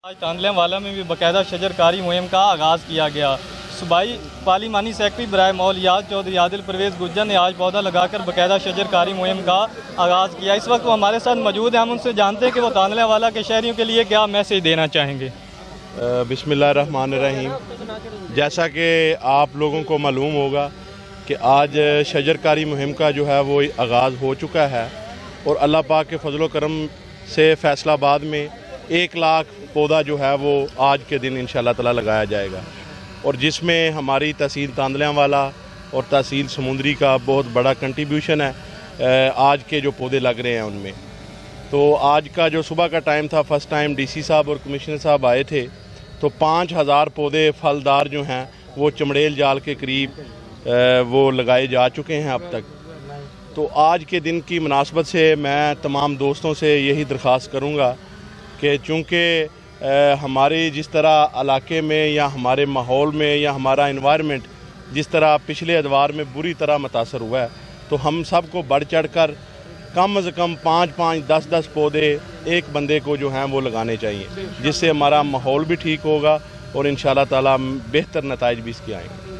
آج تاندلے والا میں بھی باقاعدہ شجرکاری مہم کا آغاز کیا گیا۔ صوبائی پارلیمانی سیکرٹری برائے ماحولیات چودھری عادل پرویز گجر نے آج پودا لگا کر باقاعدہ شجرکاری مہم کا آغاز کیا۔ اس وقت وہ ہمارے ساتھ موجود ہیں، ہم ان سے جانتے ہیں کہ وہ تاندلے والا کے شہریوں کے لیے کیا میسیج دینا چاہیں گے۔ بسم اللہ الرحمن الرحیم۔ جیسا کہ آپ لوگوں کو معلوم ہوگا کہ آج شجرکاری مہم کا جو ہے وہ آغاز ہو چکا ہے، اور اللہ پاک کے فضل و کرم سے فیصل آباد میں 1,00,000 پودا جو ہے وہ آج کے دن انشاءاللہ تعالی لگایا جائے گا، اور جس میں ہماری تحصیل تاندلیاں والا اور تحصیل سمندری کا بہت بڑا کنٹریبیوشن ہے آج کے جو پودے لگ رہے ہیں ان میں۔ تو آج کا جو صبح کا ٹائم تھا، فرسٹ ٹائم ڈی سی صاحب اور کمشنر صاحب آئے تھے، تو 5,000 پودے پھلدار جو ہیں وہ چمڑیل جال کے قریب وہ لگائے جا چکے ہیں اب تک۔ تو آج کے دن کی مناسبت سے میں تمام دوستوں سے یہی درخواست کروں گا کہ چونکہ ہماری جس طرح علاقے میں یا ہمارے ماحول میں یا ہمارا انوائرمنٹ جس طرح پچھلے ادوار میں بری طرح متاثر ہوا ہے، تو ہم سب کو بڑھ چڑھ کر کم از کم 5-5 10-10 پودے ایک بندے کو جو ہیں وہ لگانے چاہیے، جس سے ہمارا ماحول بھی ٹھیک ہوگا اور انشاءاللہ تعالی بہتر نتائج بھی اس کے آئیں گے۔